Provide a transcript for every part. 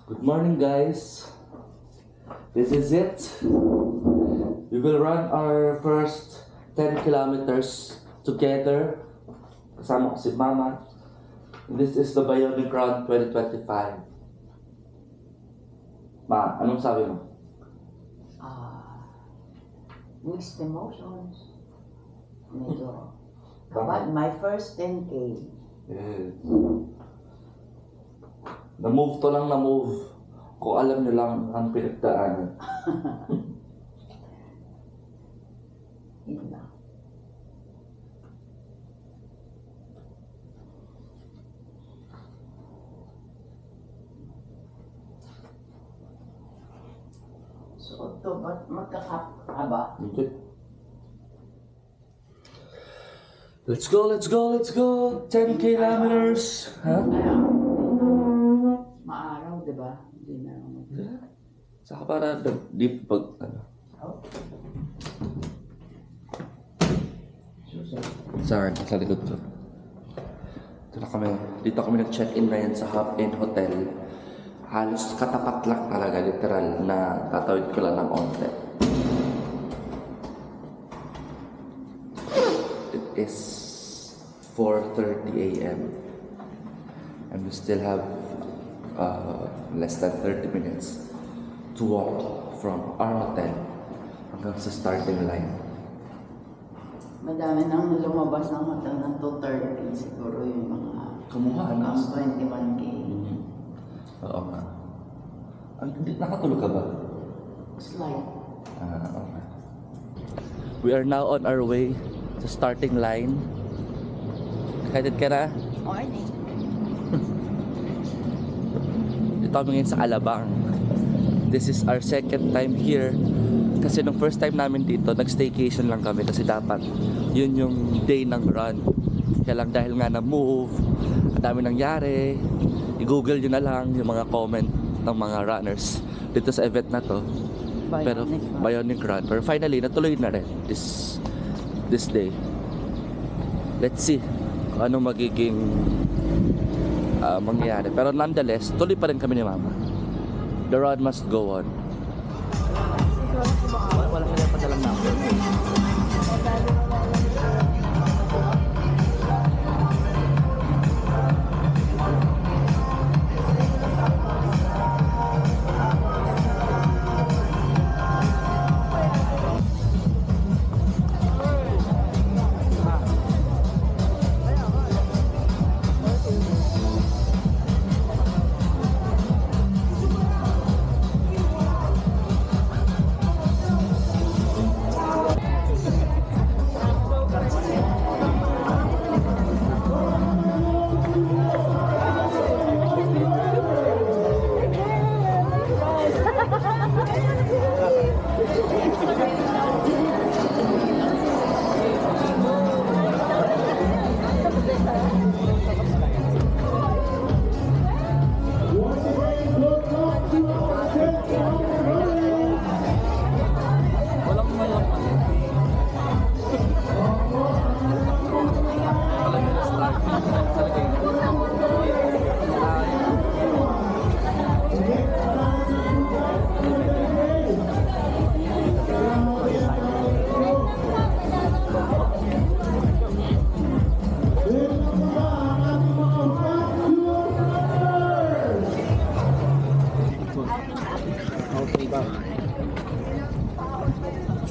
Good morning, guys. This is it. We will run our first 10 kilometers together. Kasama ko si Mama. This is the Bionic Run 2025. Ma, anong sabi mo? Mixed emotions. Medyo. But my first 10K. Yes. Na-move to lang na-move. Kung alam nyo lang ang pinagdaanan. Yun lang. So, ito, ba't magkakaba? Okay. Let's go, let's go, let's go! 10 kilometers! Ha? Maaraw, di ba? Hindi na ako Saka para deep pag ano. Sorry, sa likod to. Dito kami nag-check-in na yan sa Hop Inn Hotel. Halos katapat lang talaga, literal, na tatawid ko lang ng onte. It is 4:30 a.m. and we still have less than 30 minutes to walk from our hotel hanggang sa starting line. Madami nang lumabas ng hotel ng 2:30. Siguro yung mga Kumuha, ano? 21K. Oo nga. Nakatulog ka ba? Slide. Okay. We are now on our way sa starting line. Excited ka na? Morning. Dito kami ngayon sa Alabang. This is our second time here. Kasi nung first time namin dito, nag-staycation lang kami kasi dapat yun yung day ng run. Kaya lang dahil nga na-move, ang dami nangyari, i-google nyo na lang yung mga comment ng mga runners dito sa event na to. Bionic Run. Pero finally, natuloy na rin this day. Let's see kung ano magiging mangyayari. Pero nonetheless, tuloy pa rin kami ni Mama. The run must go on. Wala sila padalang number.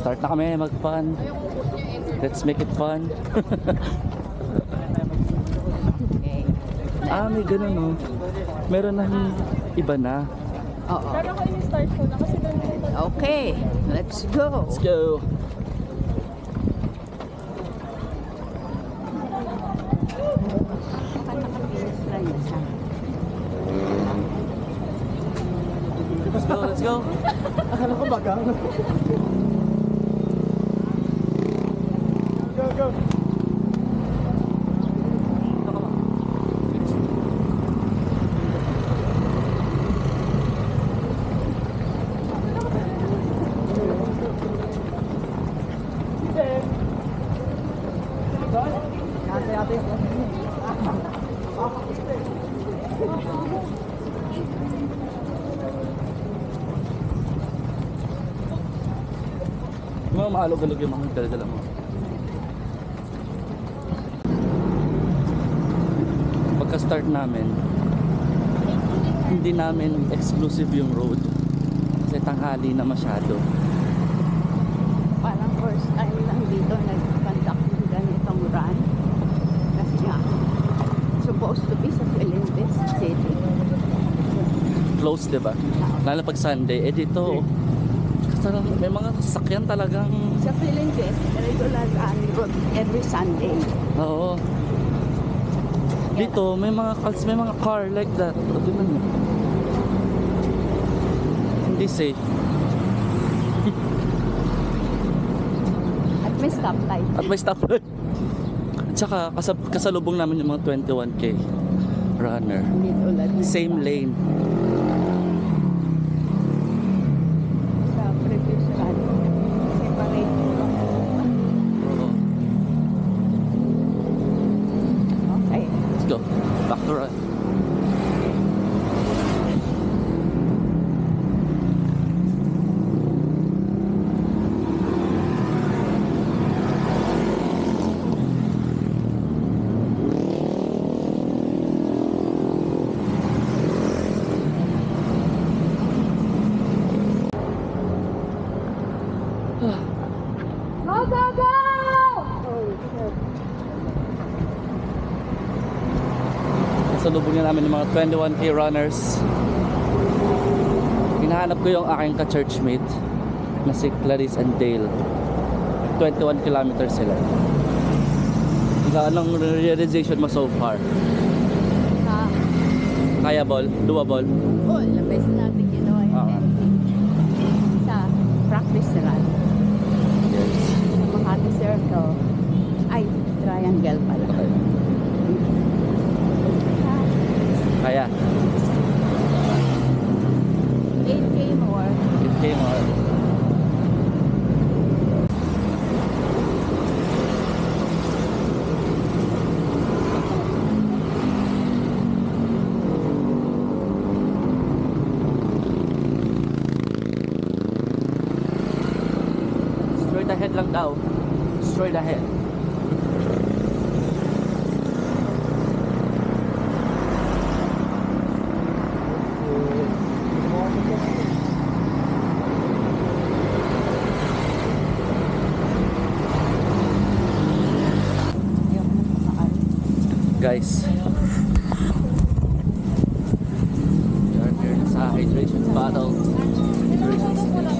Start na kami mag-fun. Let's make it fun. May ganun no. Meron na iba na. Oo. Pero ako yung start ko na kasi doon. Okay, let's go. Let's go. Let's go, let's go. Akala ko bagang. Go, go. mga maalog-alog yung mga dala-dala mo. Pagka-start namin, hindi namin exclusive yung road. Kasi tanghali na masyado. Parang first time lang dito nag-conduct ng ganitong run. Kasi nga, supposed to be sa Philippines City. Close, di ba? Lalo pag Sunday. Eh dito, kasarang, may mga sasakyan talagang... Sa Philippines, regular run road every Sunday. Oo. Dito, may mga car like that. O, tingnan mo. Hindi safe. At may stoplight. At may stoplight. At saka, kasalubong namin yung mga 21K runner. Hindi tulad ng Same lane. sa previous run. Separate mo lang. Oo. Okay. Let's go. Back to run. Kasalubong na namin yung mga 21K runners. Hinahanap ko yung aking ka-churchmate na si Clarice and Dale. 21 kilometers sila. Anong realization mo so far? Sa Kaya ball? Doable? the best natin ginawa yung Ah. sa practice run. Yes. Sa Makati Circle. Ay, triangle pala. Okay. Kaya. 8K more. 8K more. Straight ahead lang daw. Straight ahead. Guys, we are here na sa hydration bottle. Hydration station.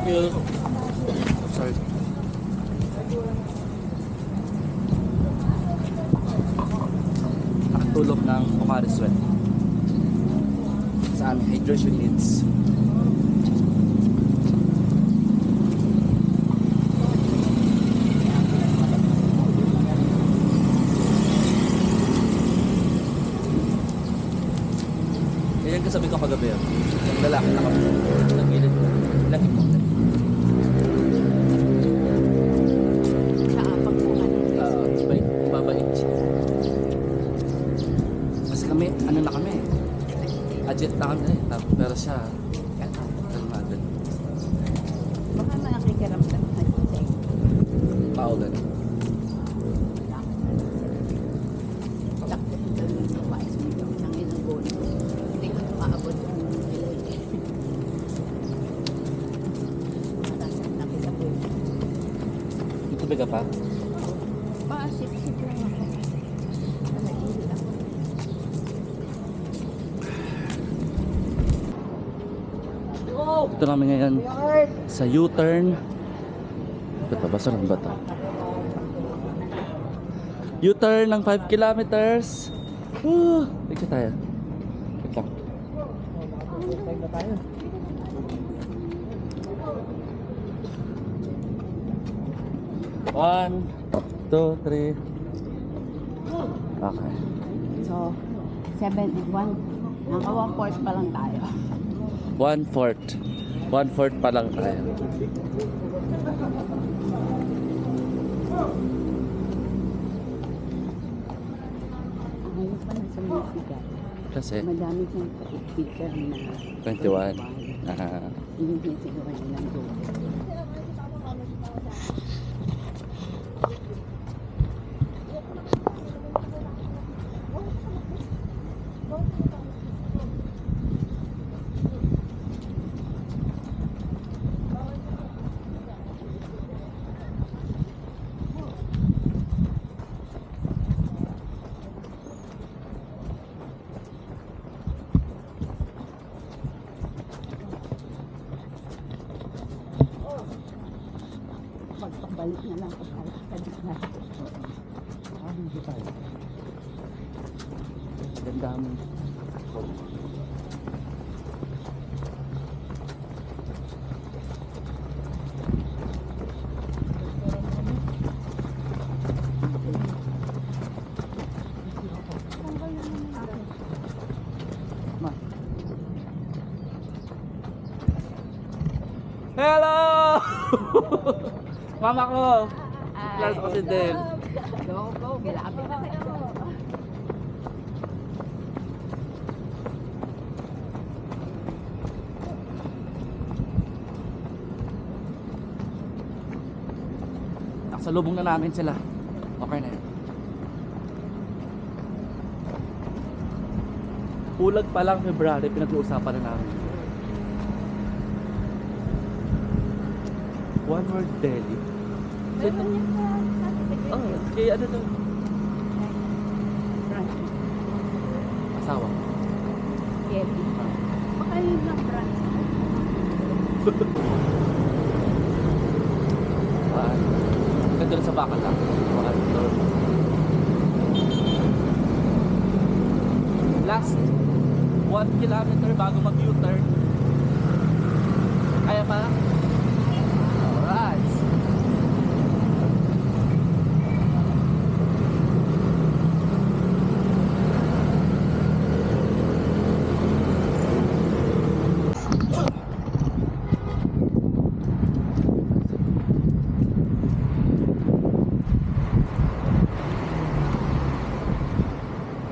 Thank you. Sorry. Nakatulog ng Kumari Sweat sa aming hydration needs. Yan kasabi ko kagabi. Yung lalaki na kami. Nagilid ko. Laki mo. Sa pagkuhan. Babait siya. Mas kami, ano na kami. Agit na kami. Pero siya, kalmado. Baka nakikiramdam na siya. Paulan. Takbo ito yung device mo yung ng ilang goal. Hindi ko na maabot yung matasan na kita po. Itubi ka pa? Sip-sip lang ako. Nalaili ako. Ito namin ngayon sa U-turn. Bato, basa lang ba ito? U-turn ng 5 kilometers. Tignan tayo. Wait lang. One, two, three. Okay. So, 71. Naka 1/4 pa lang tayo. 1/4. 1/4 pa lang tayo. Ngayon pa na sumisigat. Kasi Madami siyang picture na 21. Ah, hindi niya siguro nilang doon. Magpabalik na lang ako sa gitna. ganda mo. Hello! Mama ko! Class ko si Del. Go, go, malapit na kayo. Nakasalubong na namin sila. Okay na yun. Pulag pa lang February, pinag-uusapan na namin. One Word Deli. Meron niya sa Oh, kaya ano to? Branch. Asawa. Kelly. Baka yun lang branch. Ganda rin sa baka lang. Last 1 kilometer bago mag-U-turn. Kaya pa? Alright.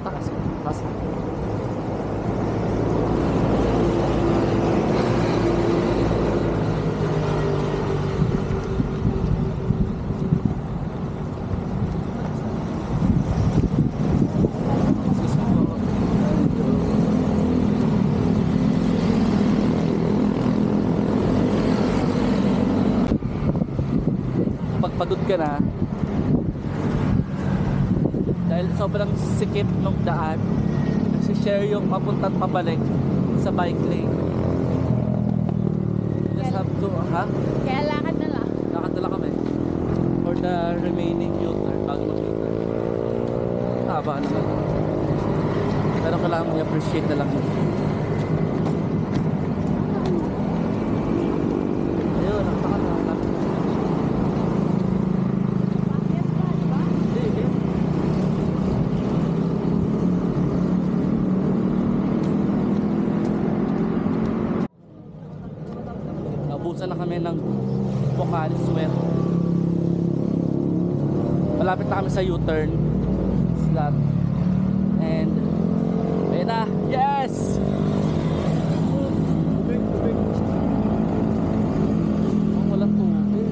Takas. Takas. Pagpadod ka na dahil sobrang sikip ng daan, nagsishare yung papunta at pabalik sa bike lane. Just have to, ha? Kaya lakad na lang. Nakadala kami for the remaining U-turn bago mag-U-turn. Haba naman. Pero kailangan mo i-appreciate na lang yun. Ayun, nakakala. Hindi. Nabusan na kami ng Bocal Sweat. Malapit na kami sa U-turn slot. And ayun na. Yes! Oh, walang tubig.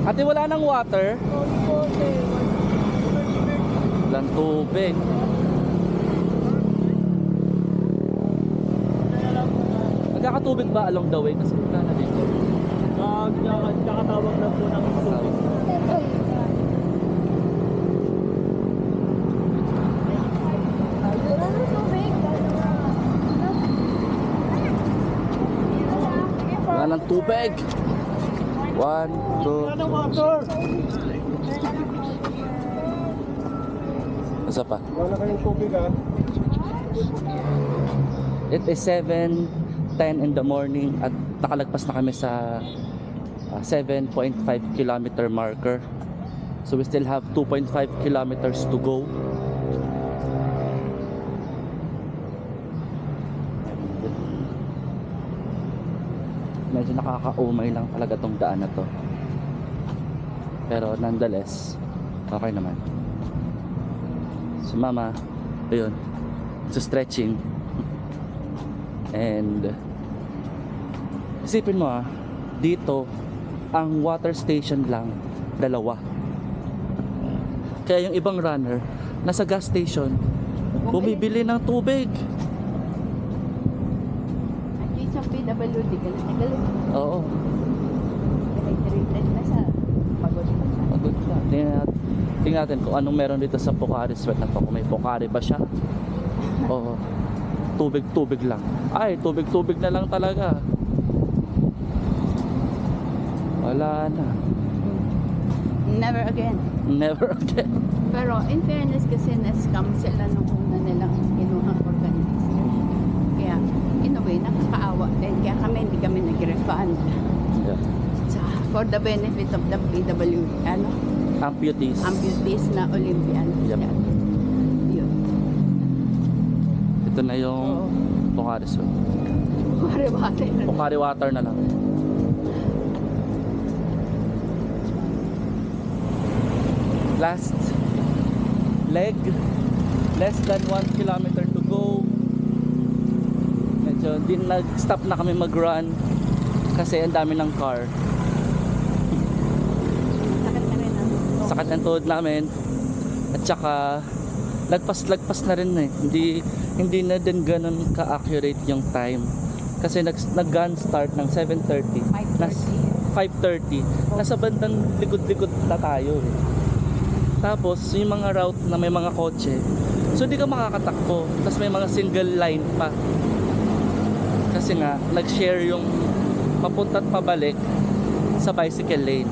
Ate, wala nang water? Walang tubig. Nagkakatubig ba along the way? Kasi wala na dito. Kakatawag na po ng tubig. Wala na tubig. Wala nang tubig. 1, 2, Ano water? isa pa. Wala kayong tubig ha? It is 7:10 in the morning at nakalagpas na kami sa 7.5 kilometer marker. So we still have 2.5 kilometers to go. Medyo nakaka-umay lang talaga tong daan na to. Pero nonetheless, okay naman. Si mama, ayun, so stretching. And isipin mo dito ang water station lang dalawa. Kaya yung ibang runner nasa gas station bumibili ng tubig. At yung isang PWD, galing. Oo. Galing na sa pagod pa siya. Pagod ka. Tingnan natin kung anong meron dito sa Pocari Sweat na to. Kung may Pocari ba siya? Oo. Tubig lang. Ay, tubig na lang talaga. Wala na. Never again. Never again. Pero in fairness kasi na-scam sila nung una nilang kinuhang organization. Kaya in a way, nakakaawa din. Kaya hindi kami nag-refund. Yeah. So, for the benefit of the Amputees. amputees na Olympian. Yep. Yun. Ito na yung Pocari Sweat. Pocari water na lang. Last leg, less than 1 kilometer to go. Medyo din nag-stop na kami mag-run kasi ang dami ng car. Sakit na rin ang Sakit ang tuhod namin. At saka lagpas na rin eh. Hindi na din ganun ka-accurate yung time. Kasi nag-gun start ng 7:30. 5:30. Nasa bandang likod-likod na tayo eh. Tapos yung mga route na may mga kotse, so hindi ka makakatakbo. Tapos may mga single line pa. Kasi nga nag-share yung papunta at pabalik sa bicycle lane.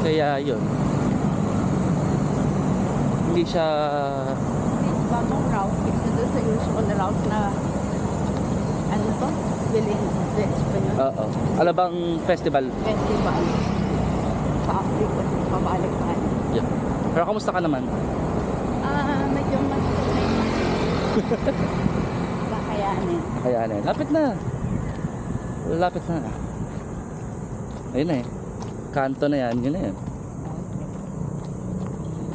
Kaya yun, hindi siya bagong route. Isa doon sa usual na route na ano to? Bilin de Espanyol Alabang Festival. Festival. Pa-update kasi pabalik tayo. Yeah. Pero kamusta ka naman? Medyo mas kakayanin. Kaya lapit na. Lapit na. Ayun na eh. Kanto na yan. Yun na yan.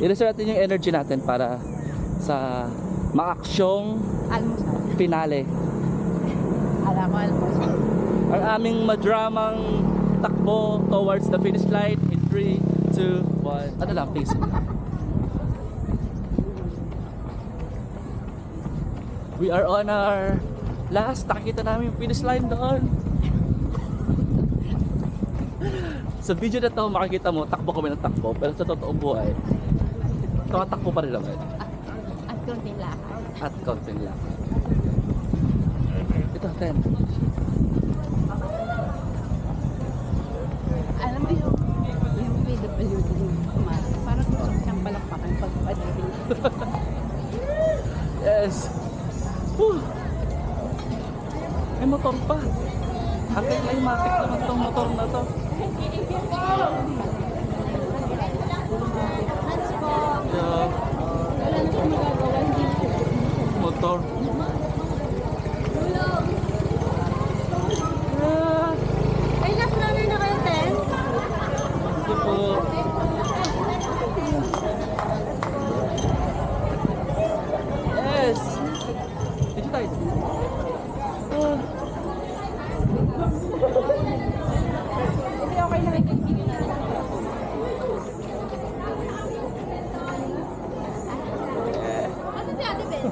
I-reserve natin yung energy natin para sa maaksyong Almusal. finale. Ala ko almusal. Ang aming madramang takbo towards the finish line in 3, 2, 1. Ano lang, pacing lang. We are on our last. Nakikita namin yung finish line doon. Sa video na to, makikita mo, takbo kami ng takbo. Pero sa totoong buhay, tumatakbo pa rin naman. At konting lakad. At konting lang. Ito, 10. Alam mo yung PWD kumakas. Parang gusto ko siyang palakpakan pagpadating. Yes. Whew. May motor pa. Ang climatic naman tong motor na to. Yeah. Wala na siyang magagawa. Hindi na siya. Motor. Ay, last runner na kayo, Ten? Ito po. Yes. Dito tayo. Hindi, okay na may kaibigan na. Asan si Ate Ben?